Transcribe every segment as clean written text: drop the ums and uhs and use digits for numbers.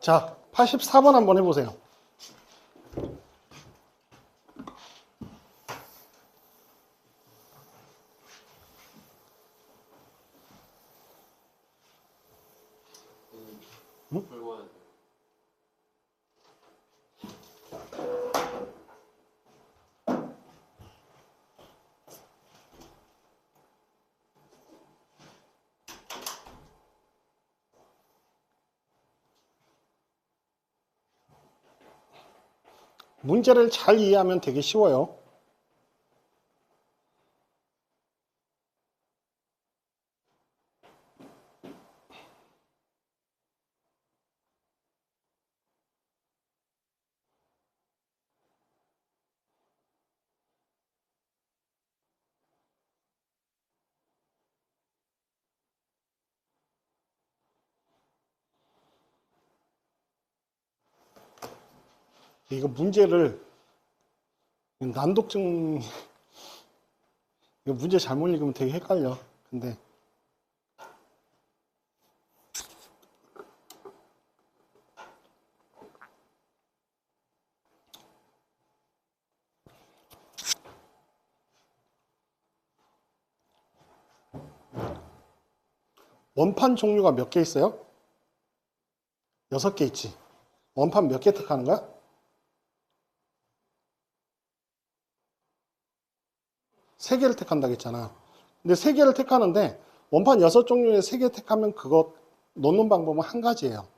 자, 84번 한번 해보세요. 응? 문제를 잘 이해하면 되게 쉬워요. 이거 문제를 난독증 이거 문제 잘못 읽으면 되게 헷갈려. 근데 원판 종류가 몇 개 있어요? 6개 있지. 원판 몇 개 택하는 거야? 3개를 택한다고 했잖아. 근데 3개를 택하는데 원판 6종류에 3개 택하면 그거 놓는 방법은 한 가지예요.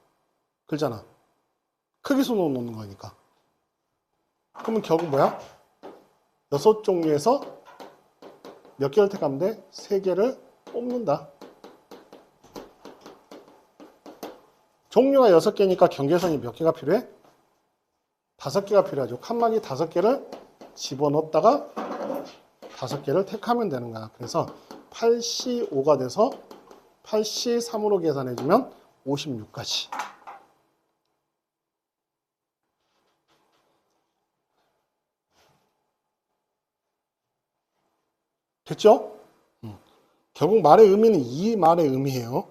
그렇잖아. 크기순으로 놓는 거니까. 그러면 결국 뭐야? 6종류에서 몇 개를 택하면 돼? 3개를 뽑는다. 종류가 6개니까 경계선이 몇 개가 필요해? 5개가 필요하죠. 칸막이 5개를 집어넣었다가 5개를 택하면 되는 거야. 그래서 8C5가 돼서 8C3으로 계산해주면 56까지. 됐죠? 결국 말의 의미는 이 말의 의미예요.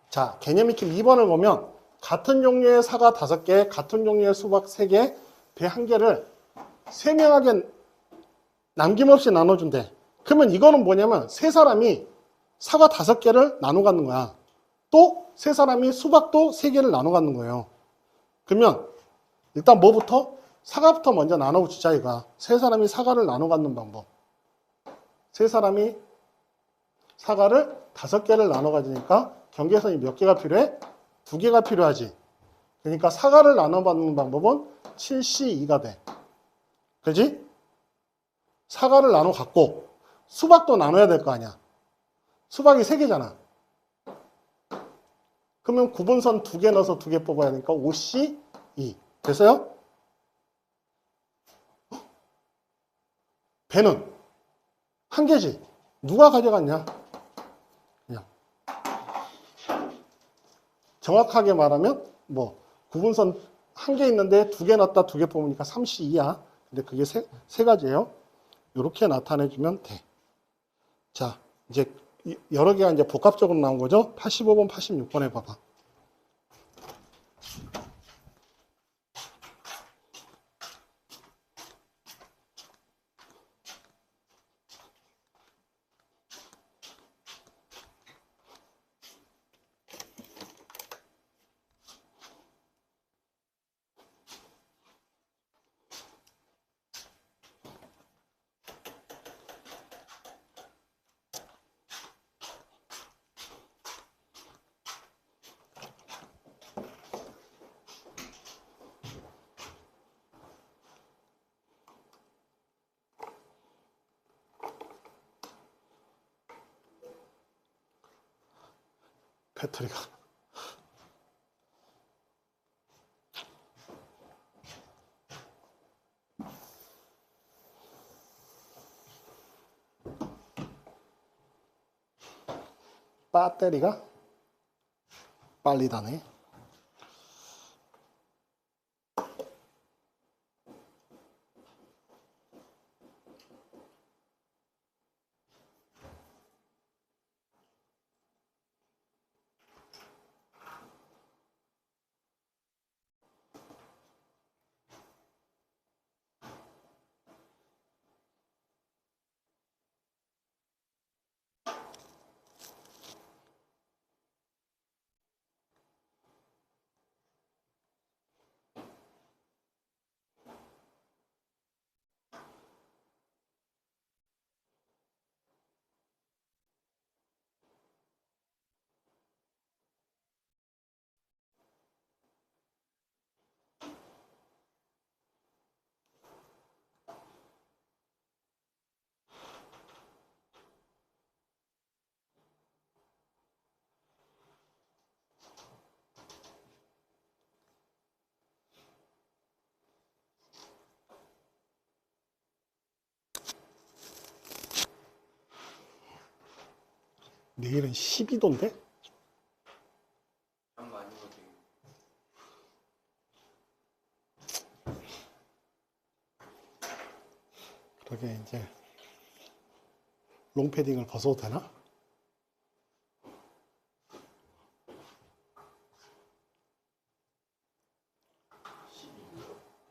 자, 개념 익힘 2번을 보면 같은 종류의 사과 5개, 같은 종류의 수박 3개, 배 1개를 세명하게 남김없이 나눠준대. 그러면 이거는 뭐냐면 세 사람이 사과 5개를 나눠 갖는 거야. 또 세 사람이 수박도 3개를 나눠 갖는 거예요. 그러면 일단 뭐부터? 사과부터 먼저 나눠 붙이자 이거야. 세 사람이 사과를 나눠 갖는 방법. 세 사람이 사과를 5개를 나눠 가지니까 경계선이 몇 개가 필요해? 2개가 필요하지. 그러니까 사과를 나눠 받는 방법은 7C2가 돼. 그지? 사과를 나눠 갖고 수박도 나눠야 될 거 아니야. 수박이 3개잖아. 그러면 구분선 2개 넣어서 2개 뽑아야 되니까 5C2. 됐어요? 배는 1개지. 누가 가져갔냐? 그냥 정확하게 말하면 뭐 구분선 1개 있는데 2개 넣었다 2개 뽑으니까 3C2야. 근데 그게 세 가지예요. 이렇게 나타내주면 돼. 자, 이제 여러 개가 이제 복합적으로 나온 거죠. 85번, 86번 해봐봐. 배터리가. 배터리가 빨리 다네. 내일은 12도인데? 참 많이 오지. 그러게 이제 롱패딩을 벗어도 되나?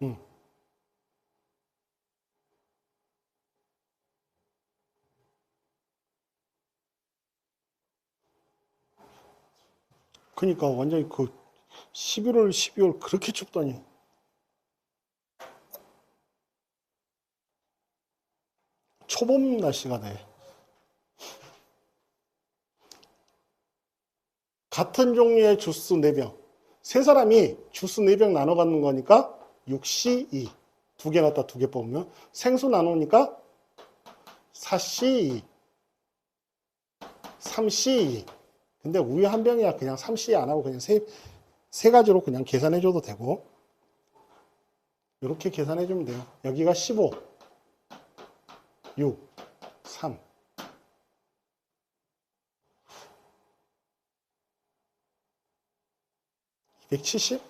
응. 그니까 완전히 그 11월, 12월 그렇게 춥다니. 초봄 날씨가 돼. 같은 종류의 주스 4병. 세 사람이 주스 4병 나눠 갖는 거니까 6C2. 2개 넣었다 2개 뽑으면 생수 나누니까 4C2. 3C2. 근데 우유 한 병이야. 그냥 3C 안 하고 그냥 세 가지로 그냥 계산해 줘도 되고. 이렇게 계산해 주면 돼요. 여기가 15, 6, 3. 270?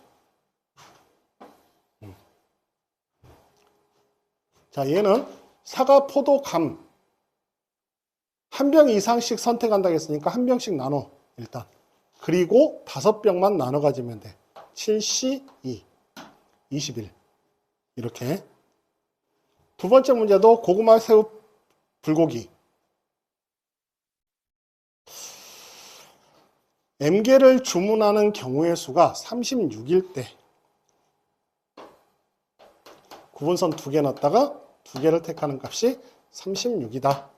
자, 얘는 사과, 포도, 감. 한 병 이상씩 선택한다고 했으니까 한 병씩 나눠, 일단. 그리고 5병만 나눠 가지면 돼. 7C2, 21. 이렇게. 두 번째 문제도 고구마, 새우, 불고기. M개를 주문하는 경우의 수가 36일 때 구분선 2개 넣었다가 2개를 택하는 값이 36이다.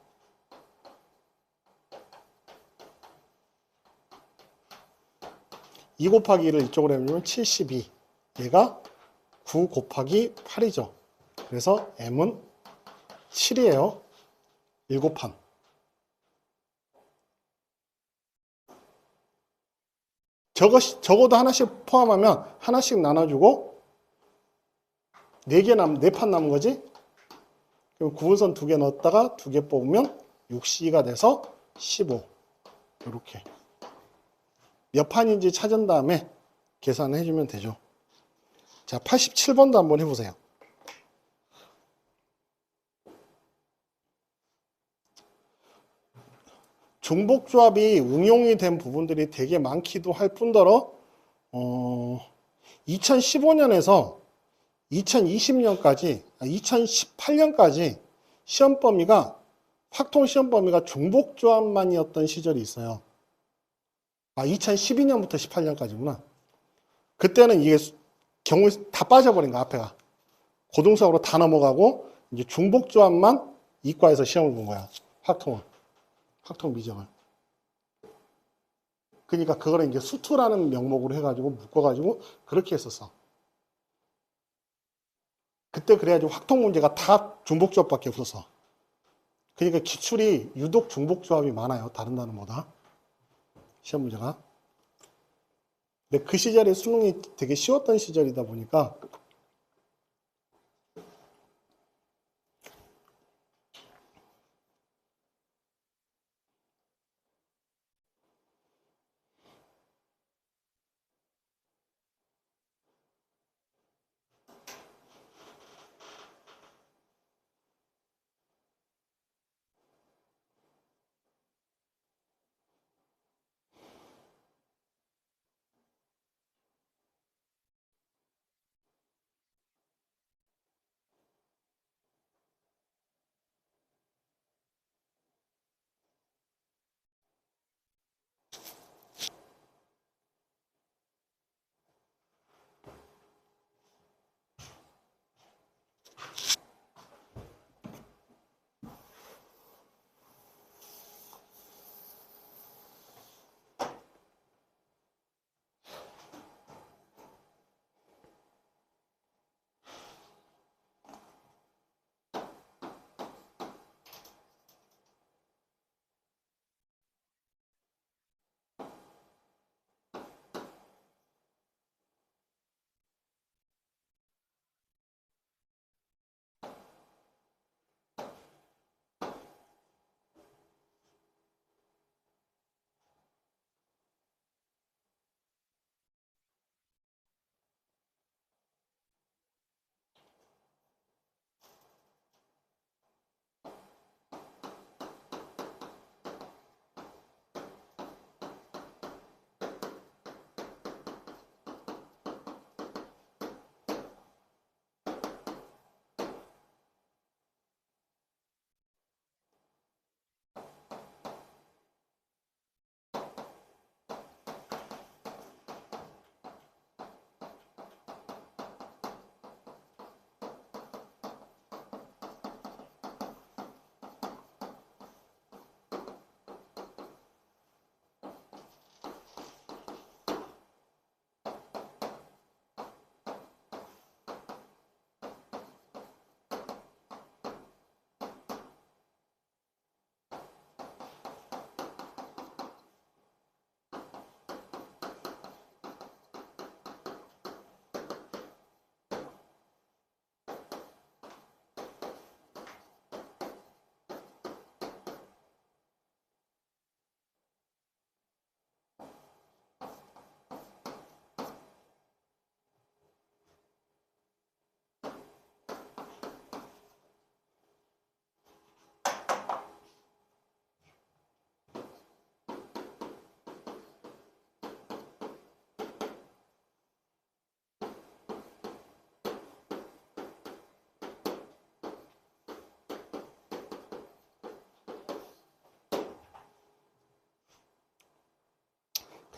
2 곱하기 1을 이쪽으로 해보면 72. 얘가 9 곱하기 8이죠. 그래서 M은 7이에요. 7판. 적어도 하나씩 포함하면 하나씩 나눠주고 4판 남은 거지? 그럼 구분선 2개 넣었다가 2개 뽑으면 6C가 돼서 15. 이렇게. 몇 판인지 찾은 다음에 계산을 해주면 되죠. 자, 87번도 한번 해보세요. 중복조합이 응용이 된 부분들이 되게 많기도 할 뿐더러 2015년에서 2020년까지 2018년까지 시험 범위가 확통 시험 범위가 중복조합만이었던 시절이 있어요. 2012년부터 18년까지구나. 그때는 이게 경우 다 빠져버린 거야, 앞에가. 고등수학으로 다 넘어가고 이제 중복조합만 이과에서 시험을 본 거야. 확통 미적을. 그러니까 그거를 이제 수투라는 명목으로 해가지고 묶어가지고 그렇게 했었어. 그때 그래가지고 확통 문제가 다 중복조합밖에 없었어. 그러니까 기출이 유독 중복조합이 많아요. 다른 단원보다. 시험 문제가. 근데 그 시절에 수능이 되게 쉬웠던 시절이다 보니까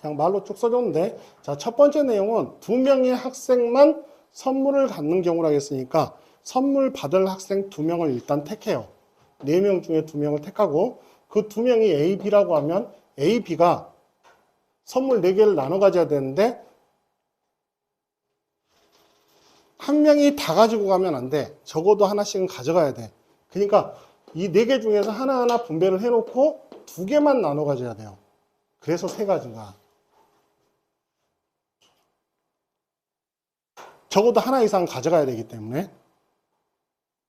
그냥 말로 쭉 써줬는데, 자, 첫 번째 내용은 2명의 학생만 선물을 갖는 경우라 했으니까 선물 받을 학생 2명을 일단 택해요. 4명 중에 2명을 택하고 그 2명이 A, B라고 하면 A, B가 선물 4개를 나눠 가져야 되는데 한 명이 다 가지고 가면 안 돼. 적어도 하나씩은 가져가야 돼. 그러니까 이 4개 중에서 하나하나 분배를 해놓고 2개만 나눠 가져야 돼요. 그래서 3가지인가. 적어도 하나 이상 가져가야 되기 때문에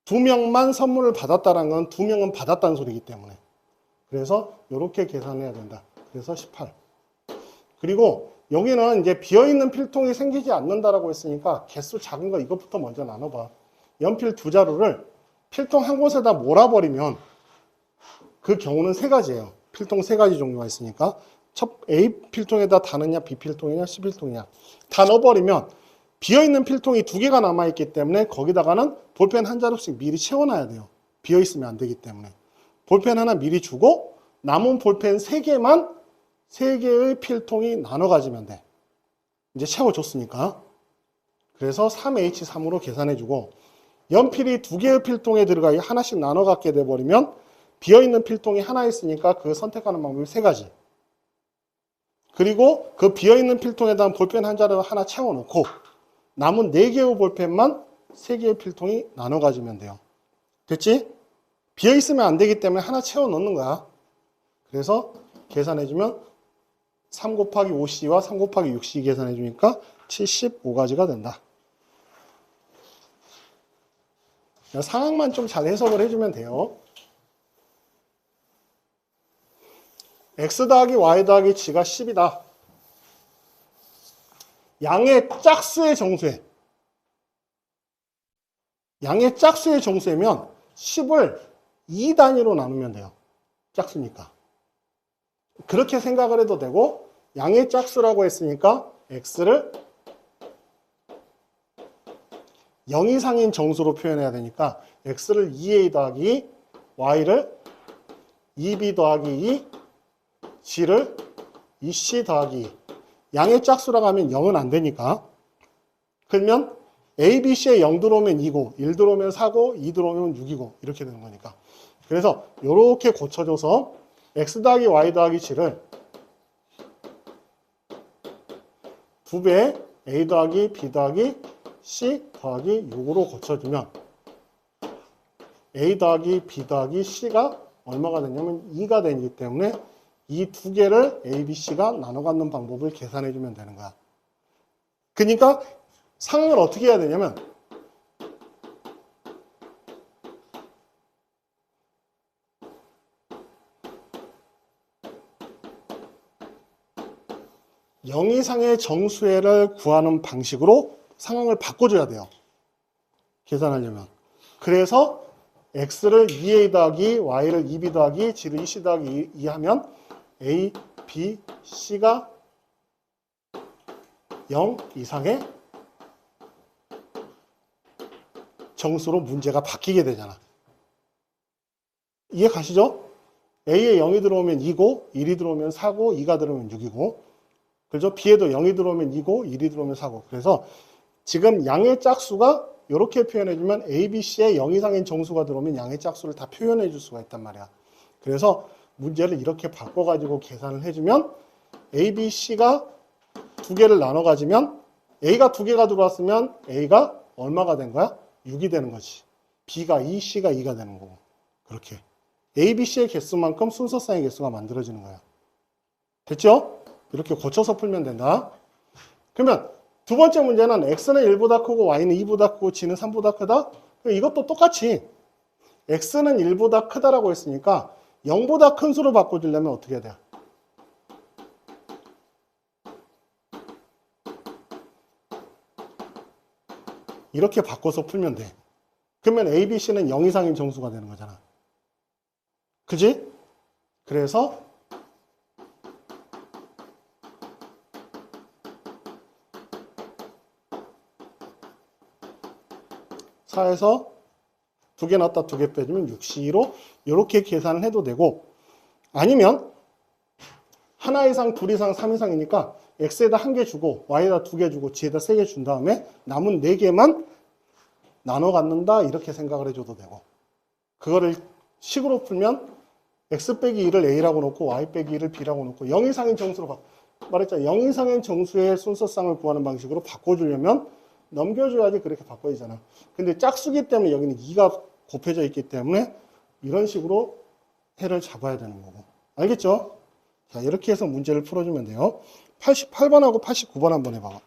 2명만 선물을 받았다는 건 2명은 받았다는 소리이기 때문에 그래서 이렇게 계산해야 된다. 그래서 18. 그리고 여기는 이제 비어있는 필통이 생기지 않는다라고 했으니까 개수 작은 거 이것부터 먼저 나눠봐. 연필 2자루를 필통 한 곳에다 몰아버리면 그 경우는 3가지예요. 필통 3가지 종류가 있으니까 첫 A 필통에다 다 넣냐, B 필통이냐, C 필통이냐 다 넣어버리면 비어있는 필통이 2개가 남아있기 때문에 거기다가는 볼펜 한 자루씩 미리 채워놔야 돼요. 비어있으면 안 되기 때문에. 볼펜 하나 미리 주고 남은 볼펜 3개만 3개의 필통이 나눠 가지면 돼. 이제 채워줬으니까. 그래서 3H3으로 계산해주고 연필이 2개의 필통에 들어가 하나씩 나눠 갖게 돼버리면 비어있는 필통이 하나 있으니까 그 선택하는 방법이 3가지. 그리고 그 비어있는 필통에다 볼펜 한 자루 하나 채워놓고 남은 4개의 볼펜만 3개의 필통이 나눠 가지면 돼요. 됐지? 비어있으면 안 되기 때문에 하나 채워 넣는 거야. 그래서 계산해주면 3 곱하기 5C와 3 곱하기 6C 계산해주니까 75가지가 된다. 상황만 좀 잘 해석을 해주면 돼요. X 더하기 Y 더하기 G가 10이다. 양의 짝수의 정수에. 양의 짝수의 정수이면 10을 2단위로 나누면 돼요. 짝수니까. 그렇게 생각을 해도 되고 양의 짝수라고 했으니까 X를 0 이상인 정수로 표현해야 되니까 X를 2A 더하기 Y를 2B 더하기 2, G를 2C 더하기 2. 양의 짝수라고 하면 0은 안 되니까. 그러면 A, B, C에 0 들어오면 2고 1 들어오면 4고 2 들어오면 6이고 이렇게 되는 거니까. 그래서 이렇게 고쳐줘서 X 더하기 Y 더하기 G를 2배 A 더하기 B 더하기 C 더하기 6으로 고쳐주면 A 더하기 B 더하기 C가 얼마가 되냐면 2가 되기 때문에 이 2개를 A, B, C가 나눠 갖는 방법을 계산해 주면 되는 거야. 그러니까 상황을 어떻게 해야 되냐면 영 이상의 정수회를 구하는 방식으로 상황을 바꿔줘야 돼요. 계산하려면. 그래서 X를 2A 더하기 Y를 2B 더하기 G를 2C 더하기 2 하면 A, B, C가 0 이상의 정수로 문제가 바뀌게 되잖아. 이해 가시죠? A에 0이 들어오면 2고 1이 들어오면 4고 2가 들어오면 6이고 그렇죠? B에도 0이 들어오면 2고 1이 들어오면 4고 그래서 지금 양의 짝수가 이렇게 표현해주면 A, B, C에 0 이상인 정수가 들어오면 양의 짝수를 다 표현해 줄 수가 있단 말이야. 그래서 문제를 이렇게 바꿔가지고 계산을 해주면 A, B, C가 2개를 나눠 가지면 A가 2개가 들어왔으면 A가 얼마가 된 거야? 6이 되는 거지. B가 2, C가 2가 되는 거고. 그렇게. A, B, C의 개수만큼 순서상의 개수가 만들어지는 거야. 됐죠? 이렇게 고쳐서 풀면 된다. 그러면 두 번째 문제는 X는 1보다 크고 Y는 2보다 크고 G는 3보다 크다? 이것도 똑같이 X는 1보다 크다라고 했으니까 0보다 큰 수로 바꿔주려면 어떻게 해야 돼? 이렇게 바꿔서 풀면 돼. 그러면 A, B, C는 0 이상인 정수가 되는 거잖아. 그지? 그래서 사에서 2개 넣었다 2개 빼주면 6C로 이렇게 계산을 해도 되고 아니면 하나 이상, 둘 이상, 3 이상이니까 x에다 1개 주고 y에다 2개 주고 g에다 3개 준 다음에 남은 4개만 나눠 갖는다 이렇게 생각을 해줘도 되고, 그거를 식으로 풀면 x 빼기 2를 a라고 놓고 y 빼기 2를 b라고 놓고 0 이상인 정수로 말했잖아. 0 이상인 정수의 순서쌍을 구하는 방식으로 바꿔주려면 넘겨줘야지 그렇게 바꿔지잖아. 근데 짝수기 때문에 여기는 2가 곱해져 있기 때문에 이런 식으로 해를 잡아야 되는 거고. 알겠죠? 자, 이렇게 해서 문제를 풀어주면 돼요. 88번하고 89번 한번 해봐.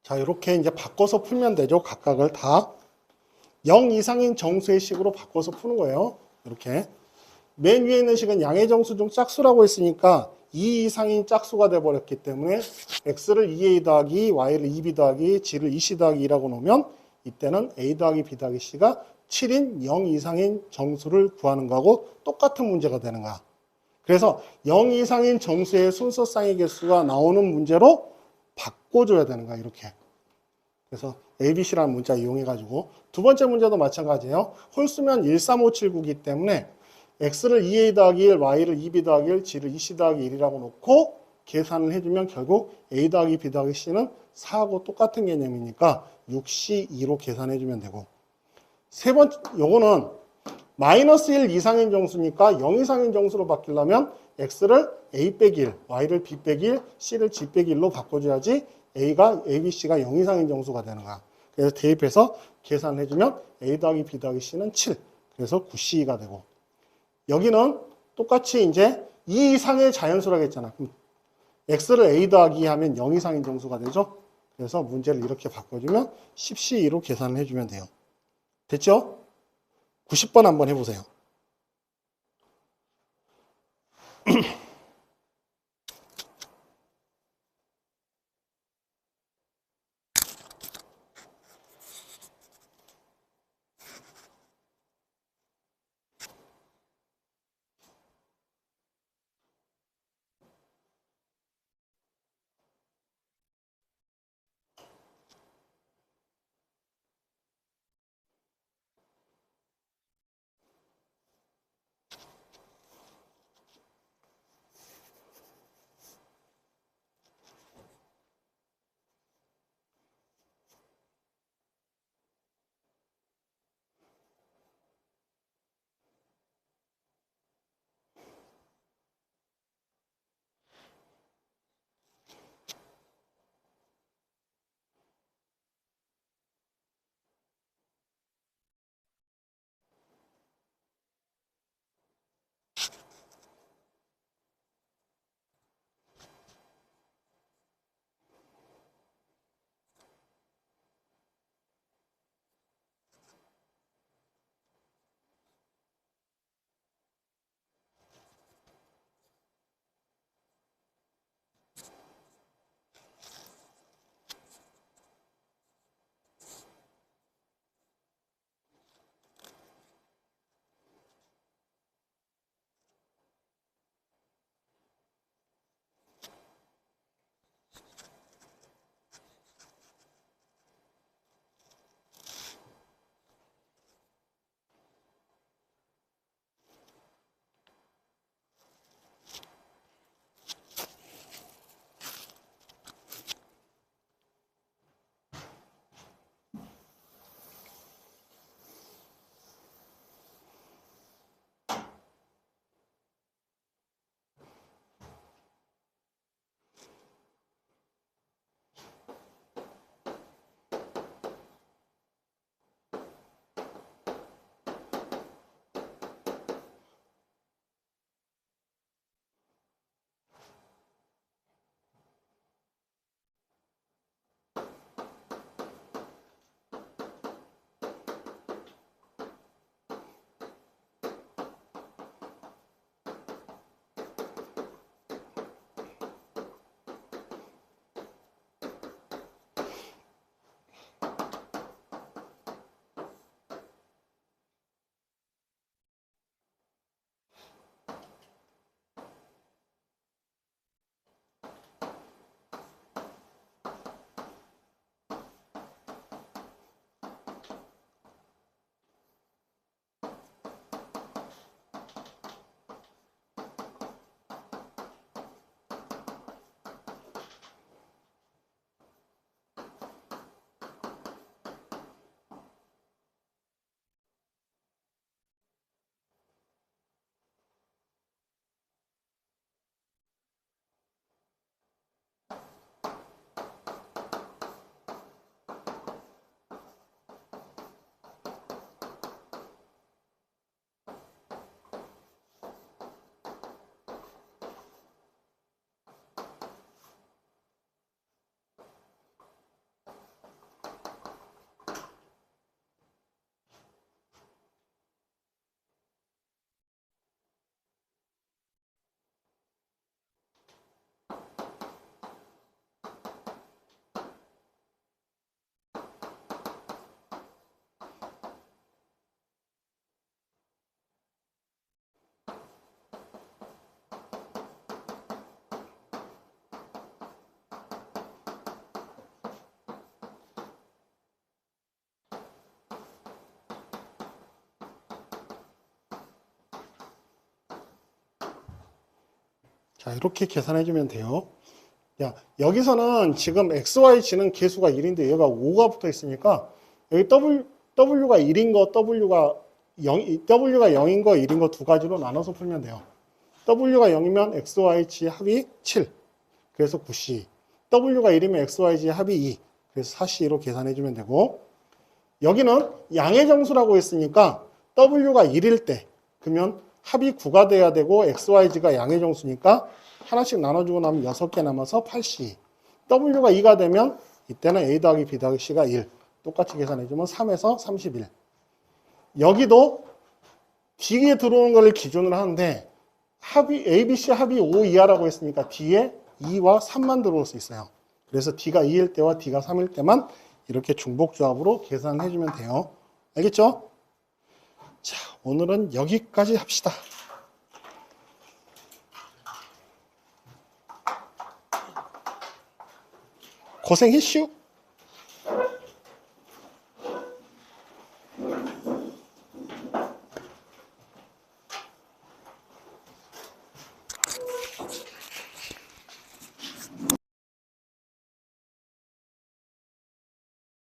자, 이렇게 이제 바꿔서 풀면 되죠. 각각을 다 0 이상인 정수의 식으로 바꿔서 푸는 거예요. 이렇게 맨 위에 있는 식은 양의 정수 중 짝수라고 했으니까 2 이상인 짝수가 돼버렸기 때문에 x를 2a 더하기 y를 2b 더하기 g를 2c 더하기 2라고 놓으면 이때는 a 더하기 b 더하기 c가 7인 0 이상인 정수를 구하는 거하고 똑같은 문제가 되는 거야. 그래서 0 이상인 정수의 순서 쌍의 개수가 나오는 문제로 바꿔줘야 되는 거야, 이렇게. 그래서 ABC라는 문자 이용해가지고 두 번째 문제도 마찬가지예요. 홀수면 13579이기 때문에 X를 2A 더하기 1, Y를 2B 더하기 1, G를 2C 더하기 1이라고 놓고 계산을 해주면 결국 A 더하기 B 더하기 C는 4하고 똑같은 개념이니까 6C2로 계산해주면 되고, 세 번째, 요거는 마이너스 1 이상인 정수니까 0 이상인 정수로 바뀌려면 X를 A 빼기 1, Y를 B 빼기 1, C를 G 빼기 1로 바꿔줘야지 A가, A, B, C가 0 이상인 정수가 되는 거야. 그래서 대입해서 계산을 해주면 A 더하기 B 더하기 C는 7. 그래서 9C가 되고, 여기는 똑같이 이제 2 이상의 자연수라고 했잖아. 그럼 X를 A 더하기 하면 0 이상인 정수가 되죠. 그래서 문제를 이렇게 바꿔주면 10C2로 계산을 해주면 돼요. 됐죠? 90번 한번 해보세요. 자, 이렇게 계산해주면 돼요. 야, 여기서는 지금 XYG는 개수가 1인데 얘가 5가 붙어 있으니까 여기 W가 1인 거, W가 0인 거, 1인 거 두 가지로 나눠서 풀면 돼요. W가 0이면 XYG 합이 7. 그래서 9C. W가 1이면 XYG 합이 2. 그래서 4C로 계산해주면 되고, 여기는 양의 정수라고 했으니까 W가 1일 때, 그러면 합이 9가 돼야 되고 XYG가 양의 정수니까 하나씩 나눠주고 나면 6개 남아서 8C. W가 2가 되면 이때는 A 더하기 B 더하기 C가 1. 똑같이 계산해주면 3에서 31. 여기도 D에 들어오는 걸 기준으로 하는데 A, B, C 합이 5 이하라고 했으니까 D에 2와 3만 들어올 수 있어요. 그래서 D가 2일 때와 D가 3일 때만 이렇게 중복조합으로 계산해주면 돼요. 알겠죠? 자, 오늘은 여기까지 합시다. 고생했슈.